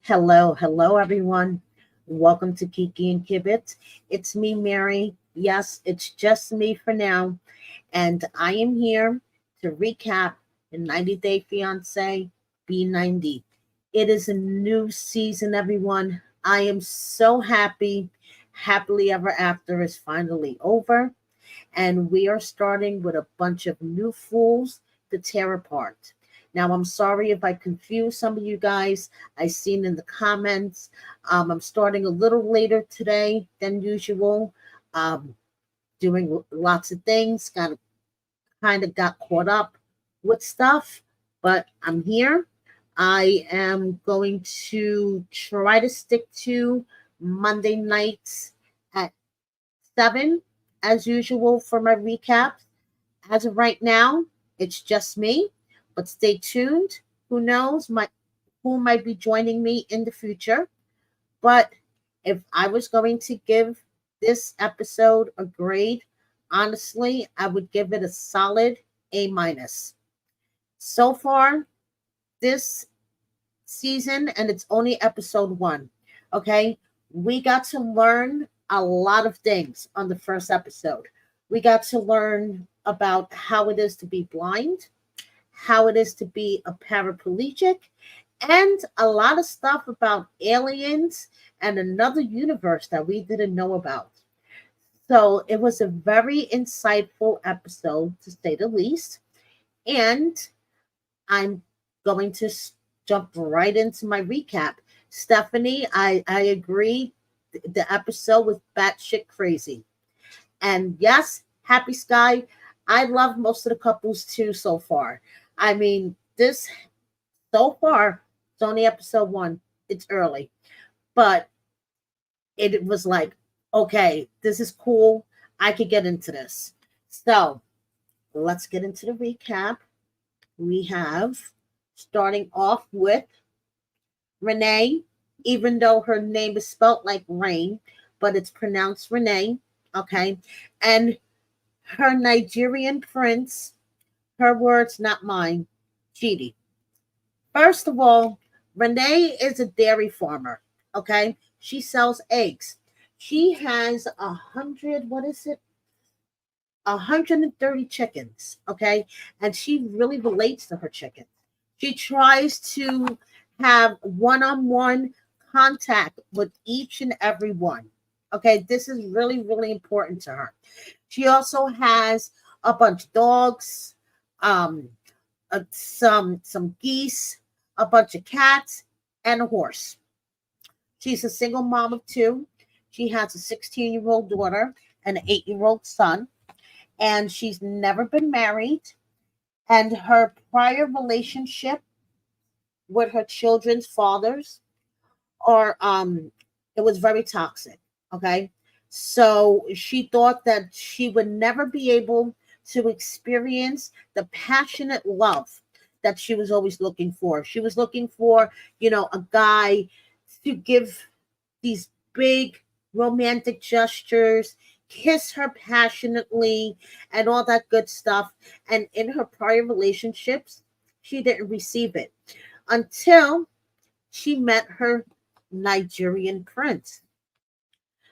Hello, everyone. Welcome to Kiki and Kibbit. It's me, Mary. Yes, it's just me for now, and I am here to recap the 90 Day Fiancé B90. It is a new season, everyone. I am so happy. Happily Ever After is finally over, and we are starting with a bunch of new fools to tear apart. Now, I'm sorry if I confuse some of you guys. I seen in the comments. I'm starting a little later today than usual. Um, Doing lots of things. Got caught up with stuff, but I'm here. I am going to try to stick to Monday nights at 7 as usual for my recaps. As of right now, it's just me, but stay tuned. Who knows who might be joining me in the future. But if I was going to give this episode a grade, honestly, I would give it a solid A minus. So far, this season, and it's only episode 1. Okay, we got to learn a lot of things on the first episode. We got to learn about how it is to be blind, how it is to be a paraplegic, and a lot of stuff about aliens and another universe that we didn't know about. So it was a very insightful episode, to say the least. And I'm going to jump right into my recap. Stephanie, I agree. The episode was batshit crazy. And yes, Happy Sky, I love most of the couples too so far. I mean, this so far, it's only episode 1. It's early. But it was like, okay, this is cool. I could get into this. So let's get into the recap. We have starting off with Renee, even though her name is spelled like rain, but it's pronounced Renee. Okay. And her Nigerian prince, her words, not mine, Chidi. First of all, Renee is a dairy farmer. Okay. She sells eggs. She has 100, what is it? 130 chickens. Okay. And she really relates to her chickens. She tries to have one on one contact with each and every one. Okay. This is really, really important to her. She also has a bunch of dogs, um, some geese, a bunch of cats, and a horse. She's a single mom of 2. She has a 16-year-old daughter and an 8-year-old son, and she's never been married. And her prior relationship with her children's fathers are it was very toxic. Okay, so she thought that she would never be able to experience the passionate love that she was always looking for. She was looking for, a guy to give these big romantic gestures, kiss her passionately, and all that good stuff. And in her prior relationships, she didn't receive it until she met her Nigerian prince.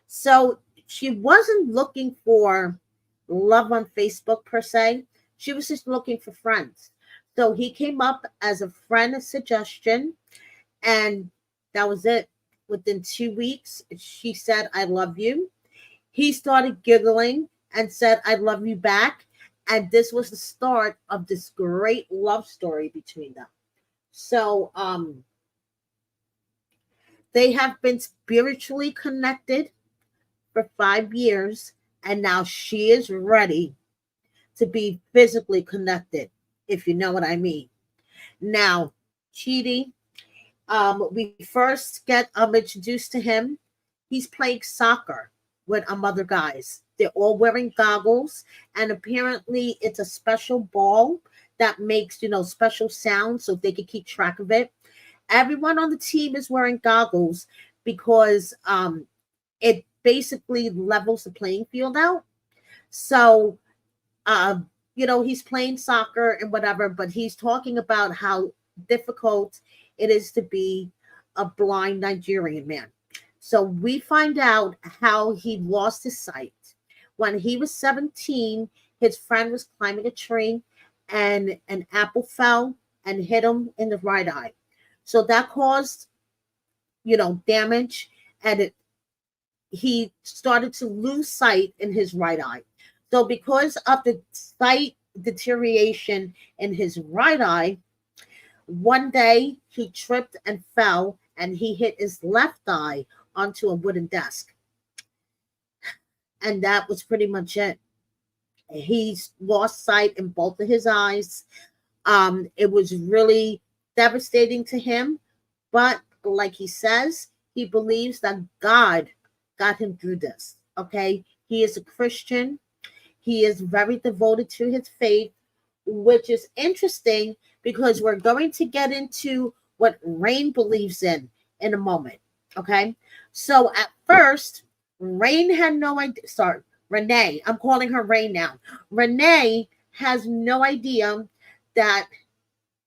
So she wasn't looking for love on Facebook per se. She was just looking for friends. So he came up as a friend suggestion, and that was it. Within 2 weeks, she said, I love you. He started giggling and said, I love you back. And this was the start of this great love story between them. So they have been spiritually connected for 5 years, and now she is ready to be physically connected, if you know what I mean. Now, Chidi, we first get introduced to him. He's playing soccer with other guys. They're all wearing goggles, and apparently it's a special ball that makes special sounds so they can keep track of it. Everyone on the team is wearing goggles because it basically levels the playing field out. So he's playing soccer and whatever, but he's talking about how difficult it is to be a blind Nigerian man. So we find out how he lost his sight. When he was 17, his friend was climbing a tree and an apple fell and hit him in the right eye. So that caused, damage, and he started to lose sight in his right eye. So because of the sight deterioration in his right eye, one day he tripped and fell and he hit his left eye onto a wooden desk. And that was pretty much it. He's lost sight in both of his eyes. It was really devastating to him, but like he says, he believes that God got him through this. Okay, he is a Christian. He is very devoted to his faith, which is interesting because we're going to get into what Rayne believes in a moment. Okay, so at first, Rayne had no idea. Sorry, Renee. I'm calling her Rayne now. Renee has no idea that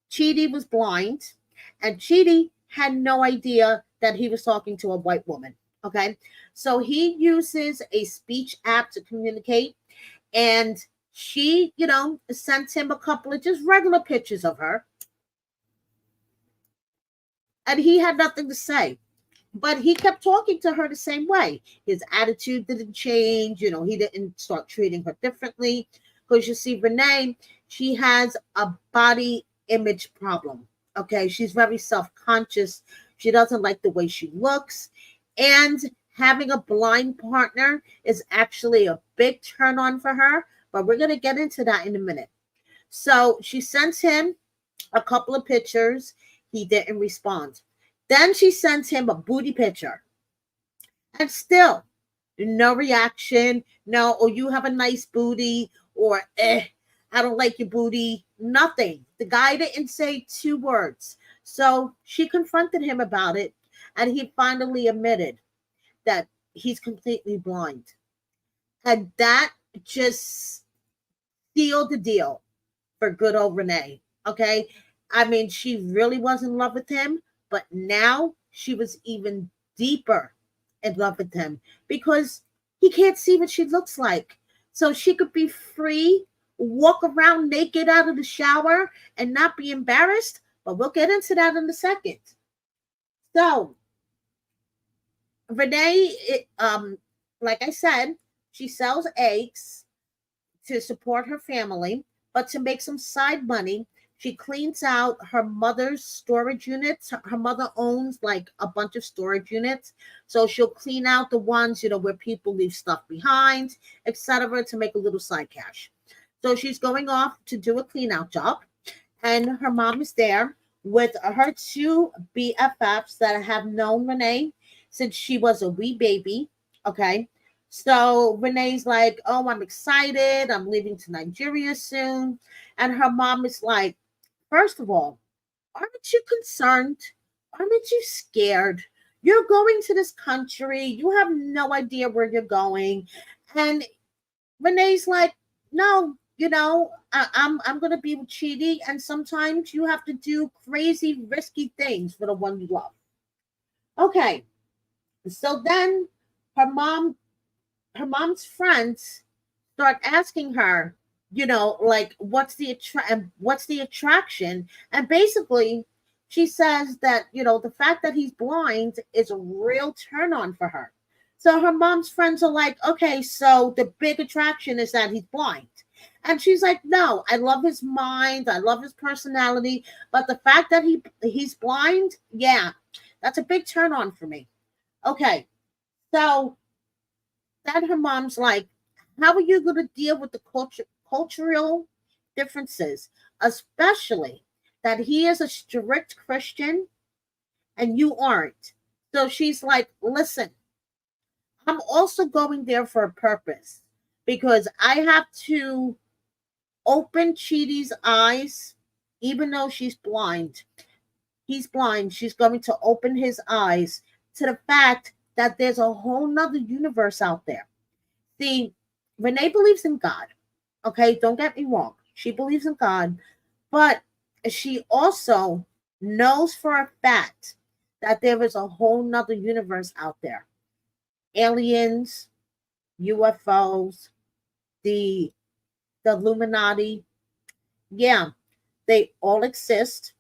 Chidi was blind, and Chidi had no idea that he was talking to a white woman. Okay, so he uses a speech app to communicate, and she, sent him a couple of just regular pictures of her, and he had nothing to say. But he kept talking to her the same way. His attitude didn't change. He didn't start treating her differently. Because you see, Renee, she has a body image problem. Okay, she's very self-conscious. She doesn't like the way she looks. And having a blind partner is actually a big turn on for her. But we're going to get into that in a minute. So she sends him a couple of pictures. He didn't respond. Then she sends him a booty picture. And still, no reaction. No, oh, you have a nice booty. Or, I don't like your booty. Nothing. The guy didn't say 2 words. So she confronted him about it. And he finally admitted that he's completely blind. And that just sealed the deal for good old Renee. Okay? I mean, she really was in love with him. But now she was even deeper in love with him because he can't see what she looks like. So she could be free, walk around naked out of the shower and not be embarrassed. But we'll get into that in a second. So Renee, like I said, she sells eggs to support her family, but to make some side money, she cleans out her mother's storage units. Her mother owns like a bunch of storage units. So she'll clean out the ones, where people leave stuff behind, etc., to make a little side cash. So she's going off to do a clean out job. And her mom is there with her 2 BFFs that have known Renee since she was a wee baby. Okay. So Renee's like, oh, I'm excited. I'm leaving to Nigeria soon. And her mom is like, first of all, aren't you concerned? Aren't you scared? You're going to this country. You have no idea where you're going. And Renee's like, no, I'm going to be with Chidi. And sometimes you have to do crazy, risky things for the one you love. Okay. So then her mom's friends start asking her, like what's the attraction? And basically she says that, the fact that he's blind is a real turn on for her. So her mom's friends are like, okay, so the big attraction is that he's blind. And she's like, no, I love his mind, I love his personality, but the fact that he's blind, yeah, that's a big turn on for me. Okay, so then her mom's like, how are you going to deal with the cultural differences, especially that he is a strict Christian and you aren't? So she's like, listen, I'm also going there for a purpose because I have to open Chidi's eyes, even though she's blind. He's blind. She's going to open his eyes to the fact that there's a whole nother universe out there. See, Renee believes in God. Okay, don't get me wrong. She believes in God, but she also knows for a fact that there is a whole nother universe out there. Aliens, UFOs, the the Illuminati. Yeah, they all exist.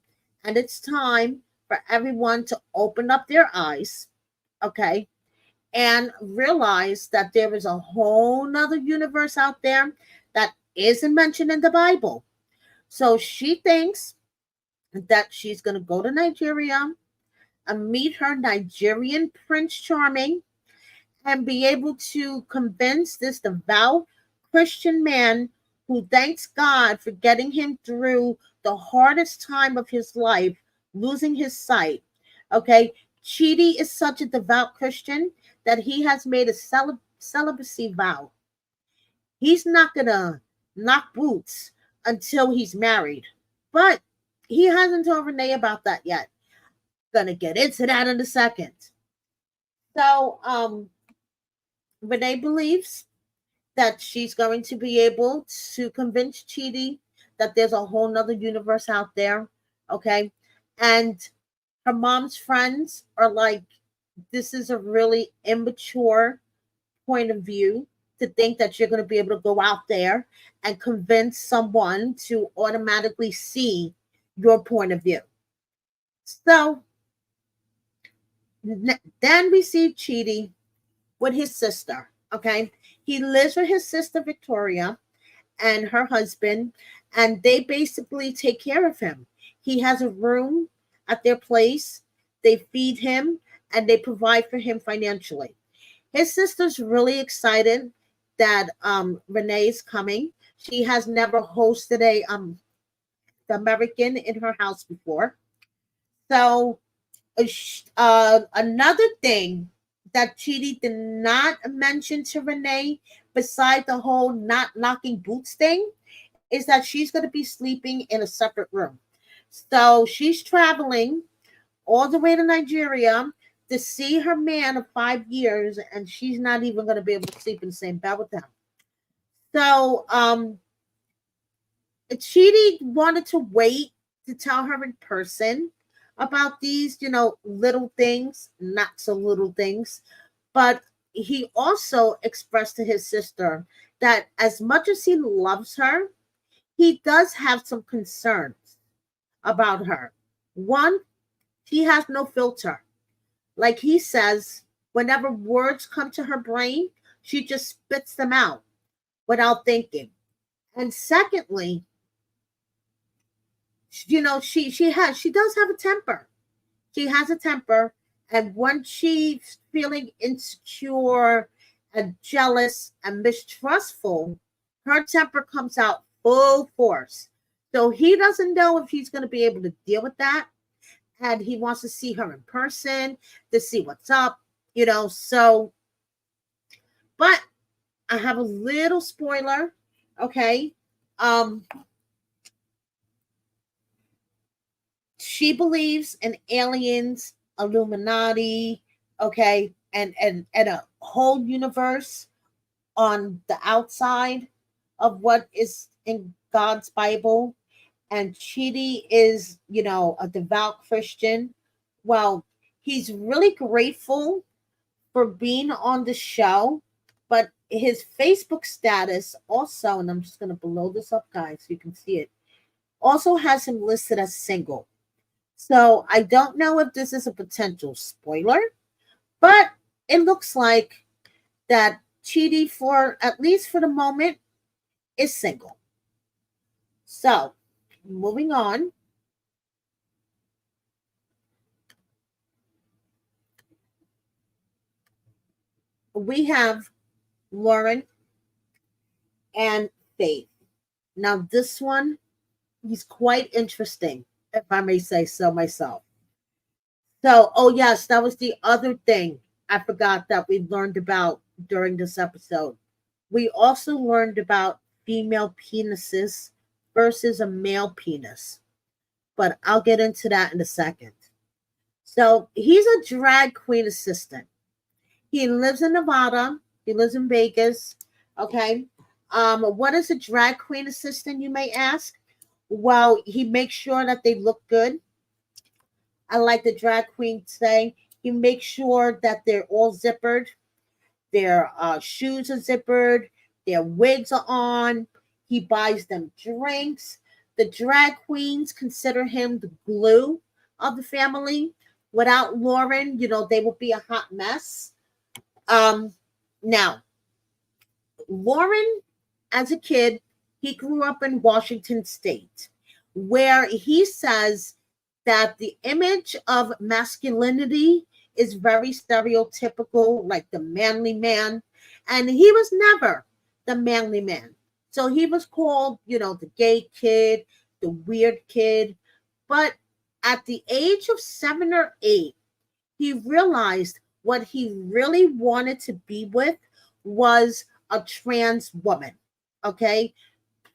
And it's time for everyone to open up their eyes, okay, and realize that there is a whole nother universe out there that isn't mentioned in the Bible. So she thinks that she's going to go to Nigeria and meet her Nigerian Prince Charming and be able to convince this devout Christian man who thanks God for getting him through the hardest time of his life, losing his sight. Okay, Chidi is such a devout Christian that he has made a celibacy vow. He's not gonna knock boots until he's married, but he hasn't told Renee about that yet. Gonna get into that in a second. So, Renee believes that she's going to be able to convince Chidi that there's a whole nother universe out there. Okay. And her mom's friends are like, this is a really immature point of view to think that you're going to be able to go out there and convince someone to automatically see your point of view. So then we see Chidi with his sister. Okay. He lives with his sister Victoria and her husband, and they basically take care of him. He has a room at their place. They feed him and they provide for him financially. His sister's really excited that Renee is coming. She has never hosted a American in her house before. So another thing that Chidi did not mention to Renee, beside the whole not knocking boots thing, is that she's going to be sleeping in a separate room. So she's traveling all the way to Nigeria to see her man of 5 years, and she's not even going to be able to sleep in the same bed with him. So Chidi wanted to wait to tell her in person about these, little things, not so little things. But he also expressed to his sister that as much as he loves her, he does have some concerns about her. One, she has no filter. Like he says, whenever words come to her brain, she just spits them out without thinking. And secondly, she does have a temper. She has a temper, and when she's feeling insecure and jealous and mistrustful, her temper comes out full force. So he doesn't know if he's going to be able to deal with that, and he wants to see her in person to see what's up, So, but I have a little spoiler, okay? She believes in aliens, Illuminati, okay, and a whole universe on the outside of what is in God's Bible. And Chidi is, a devout Christian. Well, he's really grateful for being on the show, but his Facebook status also, and I'm just going to blow this up, guys, so you can see it, also has him listed as single. So I don't know if this is a potential spoiler, but it looks like that Chidi, for at least for the moment, is single. So moving on. We have Loren and Faith. Now this one is quite interesting, if I may say so myself. So, oh yes, that was the other thing I forgot that we learned about during this episode. We also learned about female penises versus a male penis, but I'll get into that in a second. So he's a drag queen assistant. He lives in Nevada. He lives in Vegas. Okay. What is a drag queen assistant, you may ask? Well, he makes sure that they look good. I like the drag queen say he makes sure that they're all zippered, their shoes are zippered, their wigs are on. He buys them drinks. The drag queens consider him the glue of the family. Without Loren, they would be a hot mess. Um, Now, Loren, as a kid, he grew up in Washington State, where he says that the image of masculinity is very stereotypical, like the manly man. And he was never the manly man. So he was called, the gay kid, the weird kid. But at the age of 7 or 8, he realized what he really wanted to be with was a trans woman, okay?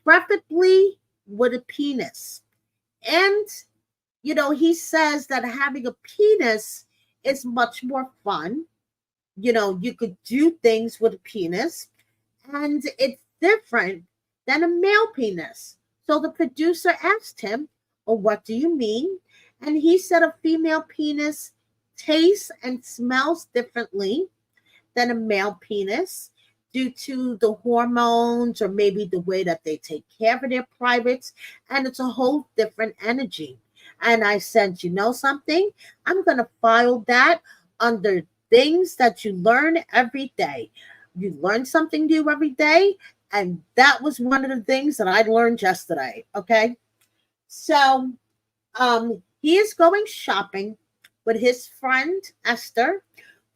Preferably with a penis. And, he says that having a penis is much more fun. You could do things with a penis, and it's different than a male penis. So the producer asked him, "Well, what do you mean?" And he said a female penis tastes and smells differently than a male penis due to the hormones or maybe the way that they take care of their privates. And it's a whole different energy. And I said, you know something? I'm going to file that under things that you learn every day. You learn something new every day. And that was one of the things that I learned yesterday. Okay. So he is going shopping with his friend Esther,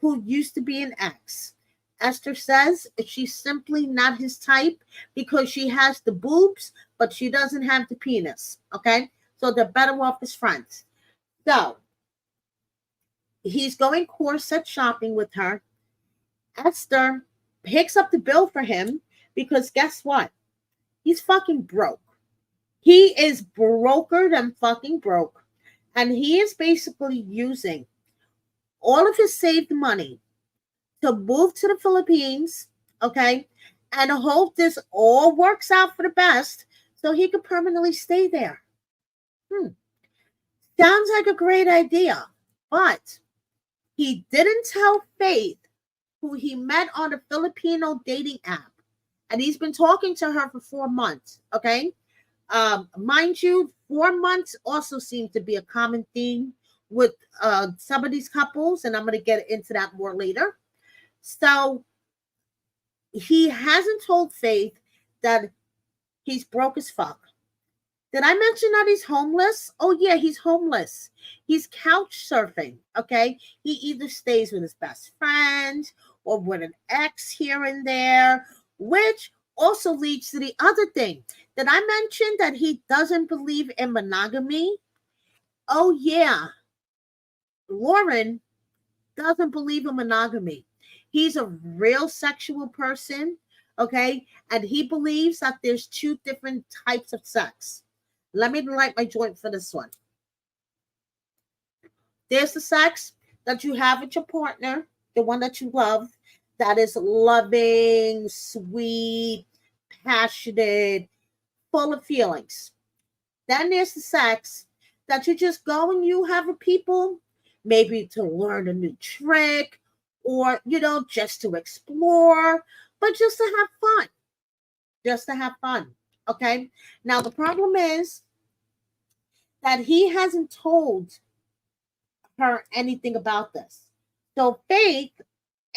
who used to be an ex. Esther says she's simply not his type because she has the boobs, but she doesn't have the penis. Okay, so they're better off as friends. So he's going corset shopping with her. Esther picks up the bill for him because guess what? He's fucking broke. He is broker than fucking broke. And he is basically using all of his saved money to move to the Philippines, okay, and hope this all works out for the best so he could permanently stay there. Sounds like a great idea, but he didn't tell Faith, who he met on a Filipino dating app, and he's been talking to her for 4 months, okay? Mind you, 4 months also seems to be a common theme with some of these couples, and I'm going to get into that more later. So he hasn't told Faith that he's broke as fuck. Did I mention that he's homeless? Oh, yeah, he's homeless. He's couch surfing, okay? He either stays with his best friend or with an ex here and there, which also leads to the other thing. Did I mention that he doesn't believe in monogamy? Oh, yeah. Loren doesn't believe in monogamy. He's a real sexual person, okay? And he believes that there's 2 different types of sex. Let me light my joint for this one. There's the sex that you have with your partner, the one that you love, that is loving, sweet, passionate, full of feelings. Then there's the sex that you just go and you have with people, maybe to learn a new trick or, just to explore, but just to have fun. Just to have fun. Okay. Now, the problem is that he hasn't told her anything about this. So, Faith,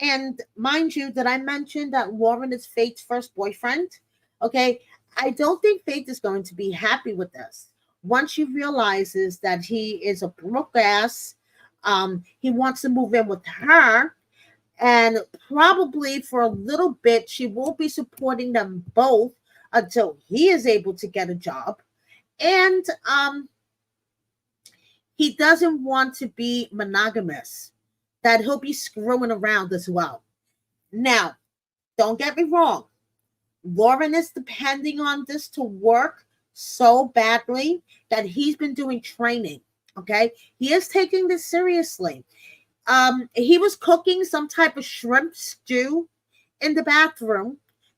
and mind you, that I mentioned that Loren is Faith's first boyfriend. Okay. I don't think Faith is going to be happy with this. Once she realizes that he is a broke ass, he wants to move in with her. And probably for a little bit, she will be supporting them both until he is able to get a job. And he doesn't want to be monogamous, that he'll be screwing around as well. Now, don't get me wrong. Loren is depending on this to work so badly that he's been doing training. Okay. He is taking this seriously. He was cooking some type of shrimp stew in the bathroom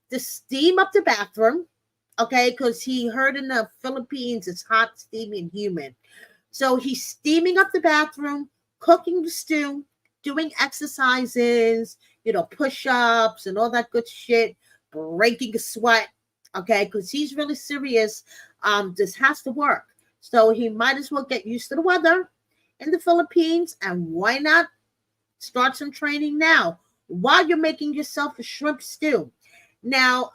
to steam up the bathroom. Okay. Because he heard in the Philippines it's hot, steamy, and humid. So he's steaming up the bathroom, cooking the stew, doing exercises, push-ups and all that good shit, breaking a sweat, okay, because he's really serious. This has to work. So he might as well get used to the weather in the Philippines, and why not start some training now while you're making yourself a shrimp stew. Now,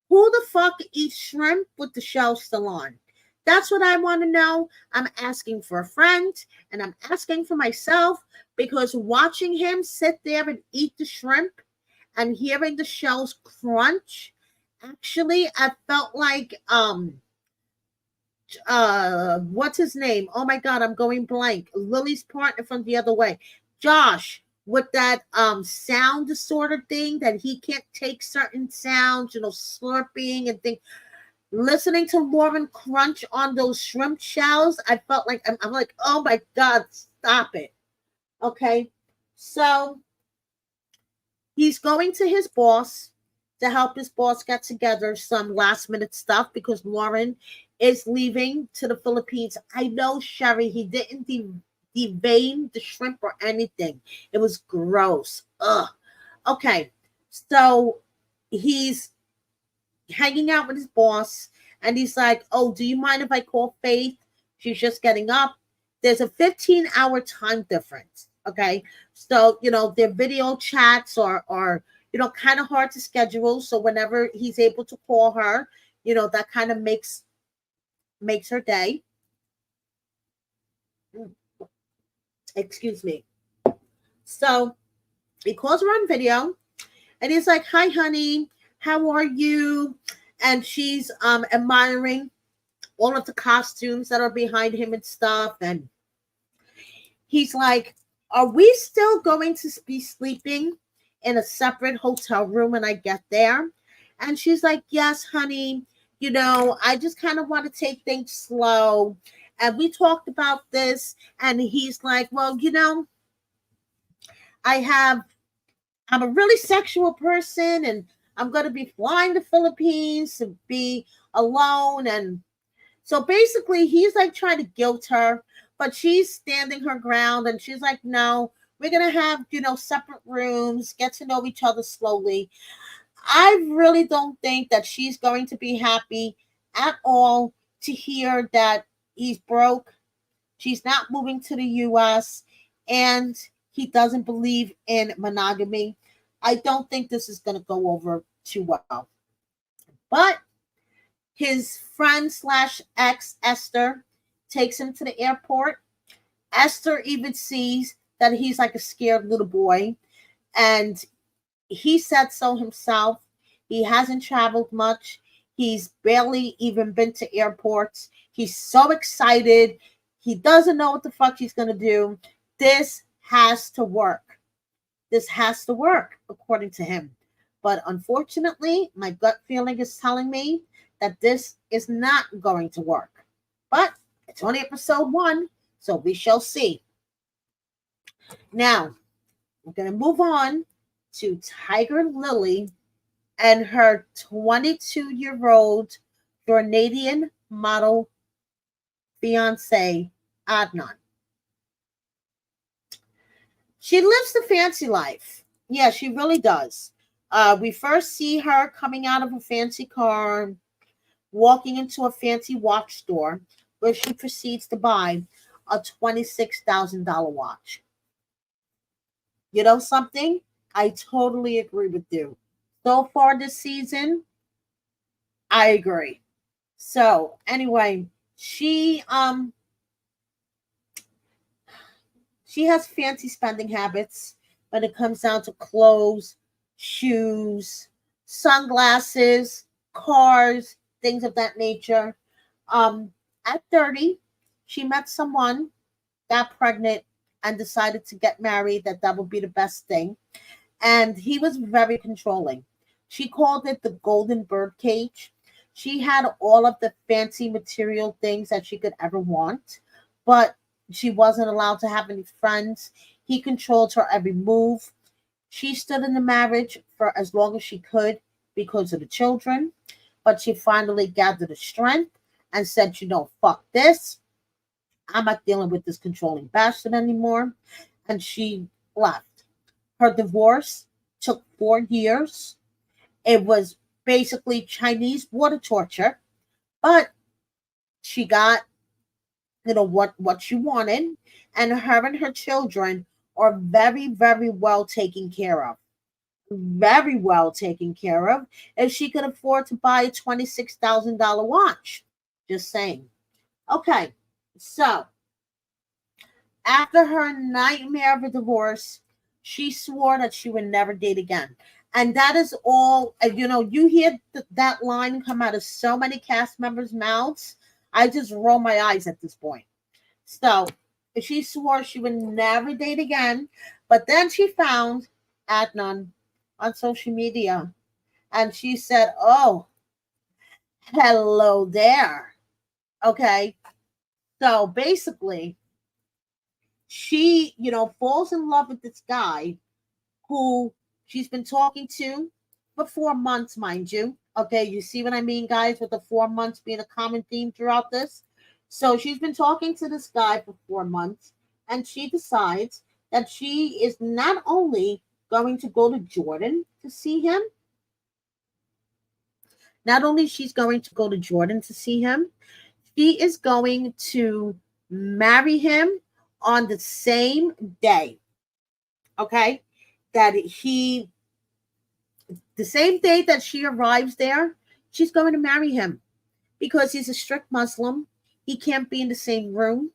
who the fuck eats shrimp with the shell still on? That's what I want to know. I'm asking for a friend and I'm asking for myself, because watching him sit there and eat the shrimp and hearing the shells crunch, actually, I felt like what's his name? Oh my god, I'm going blank. Lily's partner from the other way. Josh, with that sound disorder thing that he can't take certain sounds, slurping and things. Listening to Loren crunch on those shrimp shells, I felt like I'm like, oh my god, stop it. Okay. So he's going to his boss to help his boss get together some last minute stuff, because Loren is leaving to the Philippines. I know, Sherry, he didn't devein the shrimp or anything. It was gross. Ugh. Okay. So he's hanging out with his boss, and he's like, oh, do you mind if I call Faith? She's just getting up. There's a 15-hour time difference. Okay. So, their video chats are kind of hard to schedule. So whenever he's able to call her, that kind of makes her day. Excuse me. So he calls her on video and he's like, hi, honey, how are you? And she's admiring all of the costumes that are behind him and stuff. And he's like, are we still going to be sleeping in a separate hotel room when I get there? And she's like, yes, honey, I just kind of want to take things slow. And we talked about this. And he's like, well, I'm a really sexual person, and I'm going to be flying to Philippines to be alone. And so basically he's like trying to guilt her, but she's standing her ground, and she's like, no, we're going to have, separate rooms, get to know each other slowly. I really don't think that she's going to be happy at all to hear that he's broke. She's not moving to the US, and he doesn't believe in monogamy. I don't think this is going to go over too well. But his friend / ex, Esther, takes him to the airport. Esther even sees that he's like a scared little boy. And he said so himself. He hasn't traveled much. He's barely even been to airports. He's so excited. He doesn't know what the fuck he's going to do. This has to work. This has to work, according to him. But unfortunately, my gut feeling is telling me that this is not going to work. But it's only episode 1, so we shall see. Now, we're going to move on to Tigerlily and her 22-year-old Jordanian model fiancé, Adnan. She lives the fancy life. Yeah, she really does. We first see her coming out of a fancy car, walking into a fancy watch store, where she proceeds to buy a $26,000 watch. You know something? I totally agree with you. So far this season, I agree. So anyway, she has fancy spending habits when it comes down to clothes, shoes, sunglasses, cars, things of that nature. At 30, she met someone, got pregnant, and decided to get married, that would be the best thing. And he was very controlling. She called it the golden bird cage. She had all of the fancy material things that she could ever want, but she wasn't allowed to have any friends. He controlled her every move. She stood in the marriage for as long as she could because of the children, but she finally gathered the strength and said, fuck this. I'm not dealing with this controlling bastard anymore. And she left. Her divorce took 4 years. It was basically Chinese water torture, but she got, what she wanted, and her children are very, very well taken care of. Very well taken care of. If she could afford to buy a $26,000 watch. Just saying. Okay, so after her nightmare of a divorce, she swore that she would never date again. And that is all, you hear that line come out of so many cast members' mouths. I just roll my eyes at this point. So she swore she would never date again. But then she found Adnan on social media. And she said, oh, hello there. Okay. So basically, she, falls in love with this guy who she's been talking to for 4 months, mind you. Okay, you see what I mean, guys, with the 4 months being a common theme throughout this. So she's been talking to this guy for 4 months, and she decides that she is not only going to go to Jordan to see him, not only she's going to go to Jordan to see him, she is going to marry him on the same day. Okay, that the same day that she arrives there, she's going to marry him because he's a strict Muslim. He can't be in the same room.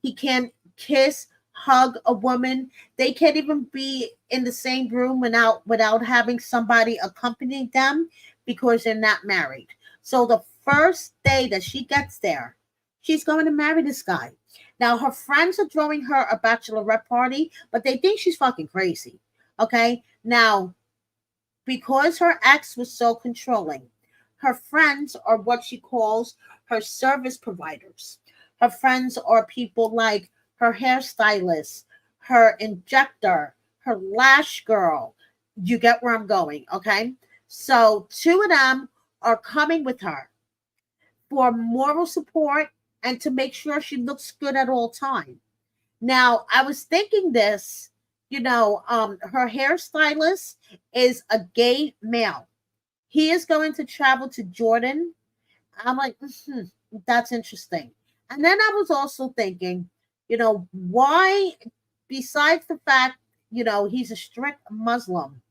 He can't kiss, hug a woman. They can't even be in the same room without having somebody accompany them because they're not married. So the first day that she gets there, she's going to marry this guy. Now her friends are throwing her a bachelorette party, but they think she's fucking crazy. Okay? Now, because her ex was so controlling, her friends are what she calls her service providers. Her friends are people like her hairstylist, her injector, her lash girl. You get where I'm going, okay? So two of them are coming with her for moral support and to make sure she looks good at all times. Now, I was thinking this, her hairstylist is a gay male. He is going to travel to Jordan. I'm like, that's interesting. And then I was also thinking, why, besides the fact, he's a strict Muslim,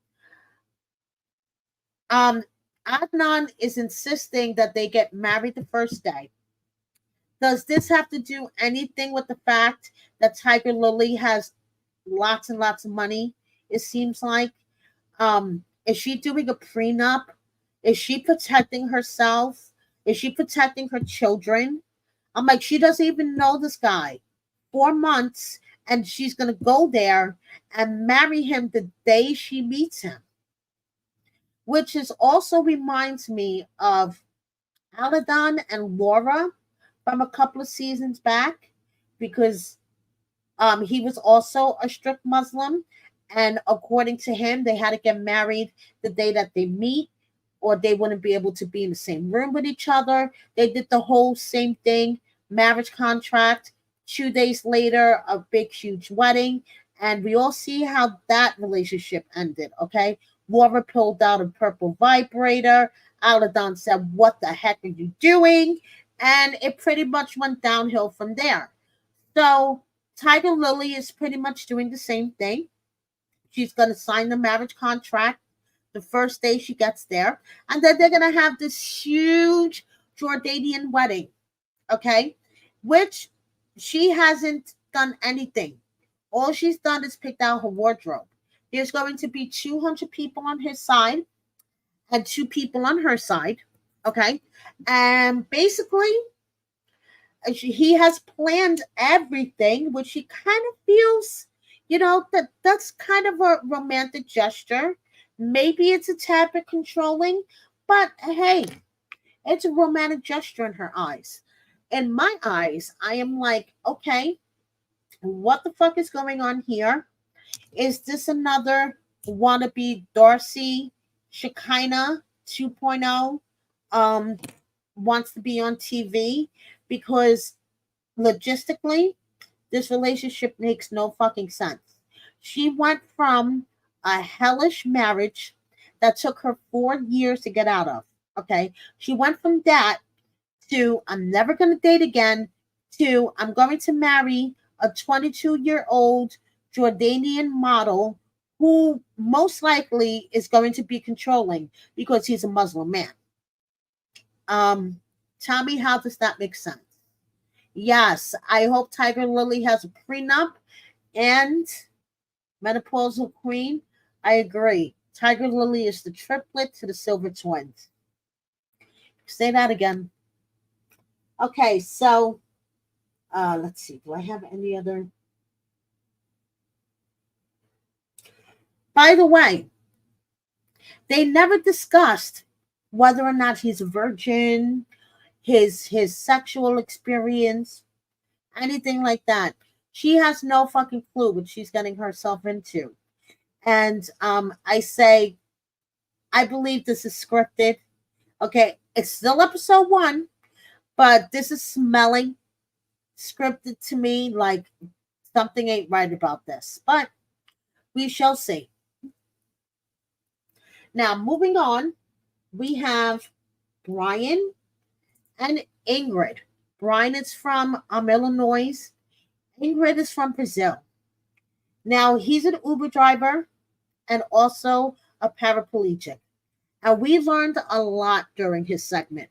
Adnan is insisting that they get married the first day. Does this have to do anything with the fact that Tigerlily has lots and lots of money? It seems like. Is she doing a prenup? Is she protecting herself? Is she protecting her children? I'm like, she doesn't even know this guy. 4 months, and she's gonna go there and marry him the day she meets him. Which is also reminds me of Aladdin and Laura from a couple of seasons back, because he was also a strict Muslim, and according to him, they had to get married the day that they meet, or they wouldn't be able to be in the same room with each other. They did the whole same thing, marriage contract. 2 days later, a big, huge wedding, and we all see how that relationship ended. Okay, Laura pulled out a purple vibrator. Aladdin said, "What the heck are you doing?" And it pretty much went downhill from there. So Tigerlily is pretty much doing the same thing. She's going to sign the marriage contract the first day she gets there. And then they're going to have this huge Jordanian wedding, okay? Which she hasn't done anything. All she's done is picked out her wardrobe. There's going to be 200 people on his side and 2 people on her side, okay? And basically, he has planned everything, which he kind of feels, that's kind of a romantic gesture. Maybe it's a tad bit controlling, but hey, it's a romantic gesture in her eyes. In my eyes, I am like, okay, what the fuck is going on here? Is this another wannabe Darcy Shekinah 2.0? Wants to be on TV? Because Logistically, this relationship makes no fucking sense. She went from a hellish marriage that took her 4 years to get out of. Okay. She went from that to I'm never going to date again to I'm going to marry a 22-year-old Jordanian model who most likely is going to be controlling because he's a Muslim man. Um, Tell me, how does that make sense? Yes, I hope Tigerlily has a prenup and menopausal queen. I agree. Tigerlily is the triplet to the silver twins. Say that again. Okay, so let's see. Do I have any other? By the way, they never discussed whether or not he's a virgin, his sexual experience, anything like that. She has no fucking clue what she's getting herself into. And I say, I believe this is scripted. Okay, it's still episode 1, but this is smelling scripted to me, like something ain't right about this. But we shall see. Now, moving on, we have Brian and Ingrid. Brian is from Illinois. Ingrid is from Brazil. Now, he's an Uber driver and also a paraplegic. And we learned a lot during his segment.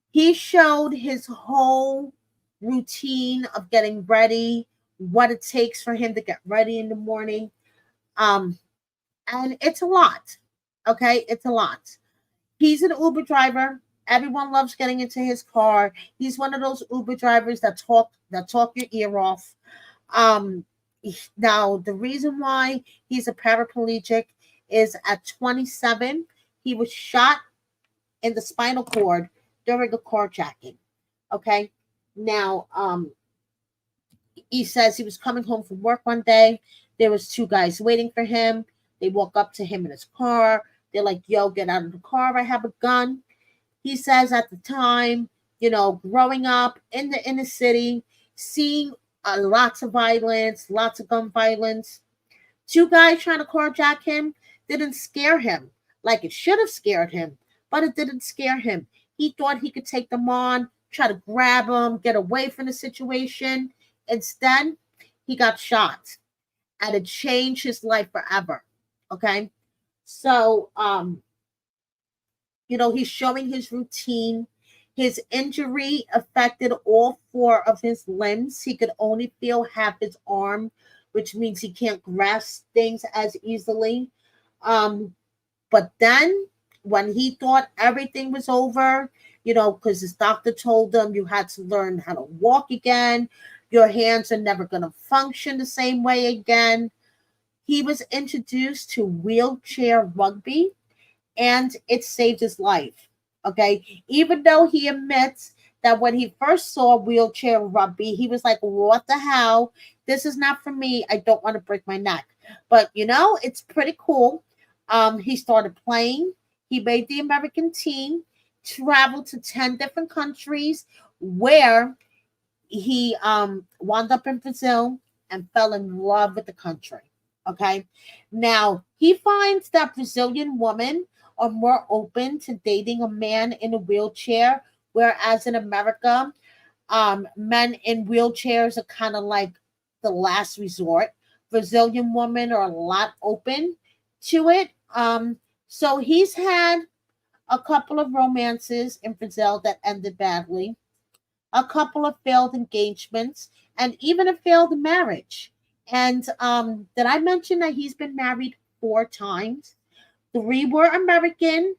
He showed his whole routine of getting ready, what it takes for him to get ready in the morning. And it's a lot. Okay, it's a lot. He's an Uber driver. Everyone loves getting into his car. He's one of those Uber drivers that talk your ear off. Um, Now the reason why he's a paraplegic is at 27, he was shot in the spinal cord during a carjacking. Okay. Now, he says he was coming home from work one day. There was 2 guys waiting for him. They walk up to him in his car. They're like, yo, get out of the car. I have a gun. He says at the time, growing up in the inner city, seeing lots of violence, lots of gun violence. 2 guys trying to carjack him didn't scare him like it should have scared him, but it didn't scare him. He thought he could take them on, try to grab them, get away from the situation. Instead, he got shot, and it changed his life forever. Okay, so he's showing his routine. His injury affected all 4 of his limbs. He could only feel half his arm, which means he can't grasp things as easily. But then when he thought everything was over, because his doctor told him you had to learn how to walk again, your hands are never going to function the same way again. He was introduced to wheelchair rugby, and it saved his life. Okay. Even though he admits that when he first saw wheelchair rugby, he was like, what the hell? This is not for me. I don't want to break my neck. But, it's pretty cool. He started playing. He made the American team, traveled to 10 different countries where he wound up in Brazil and fell in love with the country. Okay. Now, he finds that Brazilian women are more open to dating a man in a wheelchair, whereas in America, men in wheelchairs are kind of like the last resort. Brazilian women are a lot open to it. So he's had a couple of romances in Brazil that ended badly, a couple of failed engagements, and even a failed marriage. And did I mention that he's been married 4 times? 3 were American,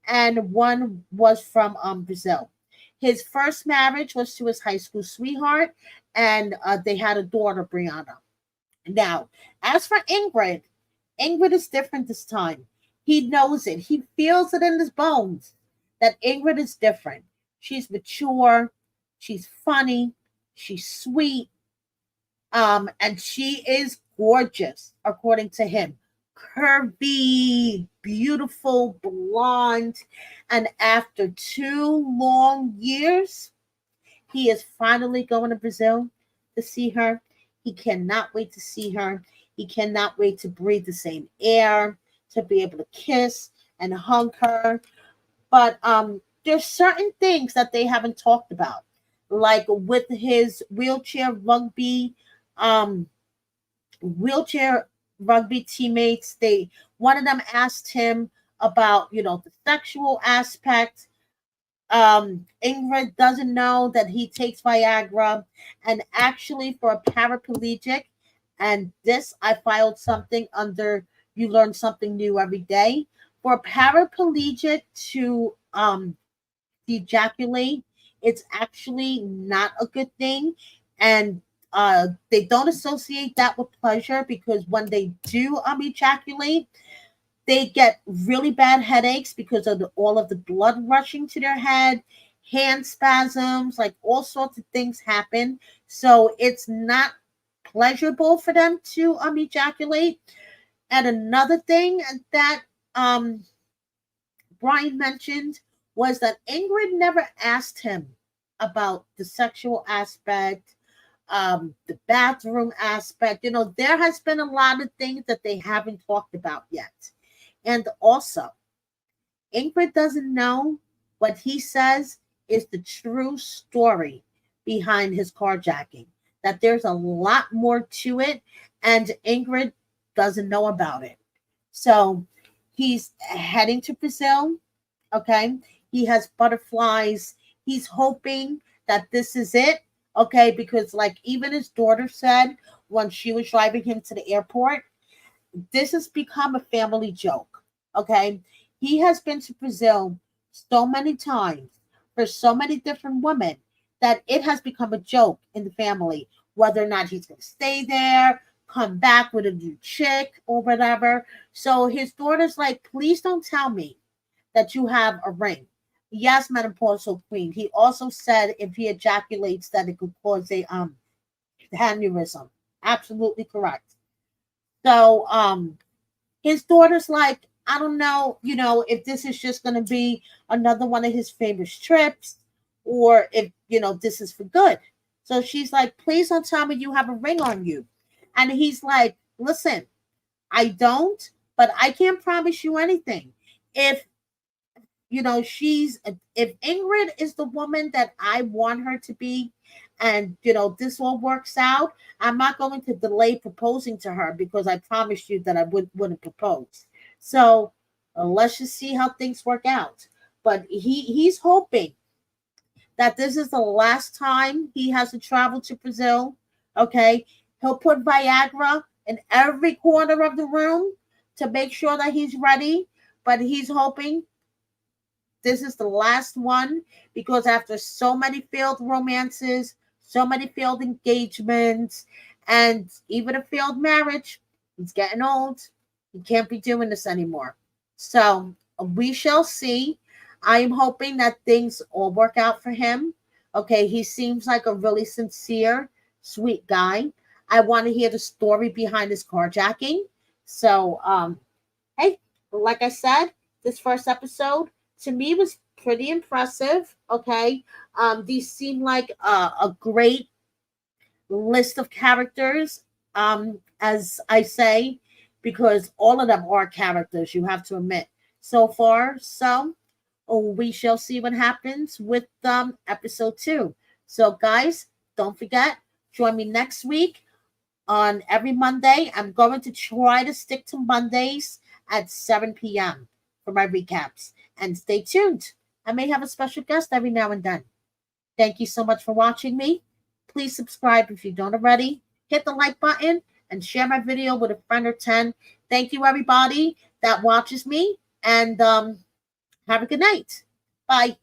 and 1 was from Brazil. His first marriage was to his high school sweetheart, and they had a daughter, Brianna. Now, as for Ingrid, Ingrid is different this time. He knows it. He feels it in his bones that Ingrid is different. She's mature. She's funny. She's sweet. And she is gorgeous, according to him. Curvy, beautiful, blonde. And after 2 long years, He is finally going to Brazil to see her. He cannot wait to see her. He cannot wait to breathe the same air, to be able to kiss and hug her. But there's certain things that they haven't talked about, like with his um wheelchair rugby teammates. They One of them asked him about the sexual aspect. Ingrid doesn't know that he takes Viagra, and actually for a paraplegic, and this I filed something under you learn something new every day. For a paraplegic to ejaculate, it's actually not a good thing. And they don't associate that with pleasure, because when they do ejaculate, they get really bad headaches because of all of the blood rushing to their head, hand spasms, like all sorts of things happen. So it's not pleasurable for them to ejaculate. And another thing that um Brian mentioned was that Ingrid never asked him about the sexual aspect, the bathroom aspect. There has been a lot of things that they haven't talked about yet. And also, Ingrid doesn't know what he says is the true story behind his carjacking, that there's a lot more to it, and Ingrid doesn't know about it. So he's heading to Brazil. Okay. He has butterflies. He's hoping that this is it. Okay. Because, like, even his daughter said when she was driving him to the airport, this has become a family joke. Okay. He has been to Brazil so many times for so many different women that it has become a joke in the family, whether or not he's going to stay there, come back with a new chick, or whatever. So his daughter's like, please don't tell me that you have a ring. Yes, menopausal queen. He also said if he ejaculates that it could cause a aneurysm. Absolutely correct. So his daughter's like, I don't know, if this is just going to be another one of his famous trips, or if, this is for good. So she's like, please don't tell me you have a ring on you. And he's like, listen, I don't, but I can't promise you anything. If she's if Ingrid is the woman that I want her to be, and this all works out, I'm not going to delay proposing to her, because I promised you that I wouldn't propose. So let's just see how things work out. But he's hoping that this is the last time he has to travel to Brazil. Okay, he'll put Viagra in every corner of the room to make sure that he's ready, but he's hoping this is the last one, because after so many failed romances, so many failed engagements, and even a failed marriage, he's getting old. He can't be doing this anymore. So we shall see. I am hoping that things all work out for him. Okay, he seems like a really sincere, sweet guy. I want to hear the story behind his carjacking. So, hey, like I said, this first episode to me was pretty impressive. Okay, these seem like a great list of characters. As I say, because all of them are characters. You have to admit. So far, so we shall see what happens with episode 2. So, guys, don't forget, join me next week on every Monday. I'm going to try to stick to Mondays at 7 p.m. for my recaps. And stay tuned. I may have a special guest every now and then. Thank you so much for watching me. Please subscribe if you don't already. Hit the like button and share my video with a friend or 10. Thank you, everybody that watches me. And have a good night. Bye.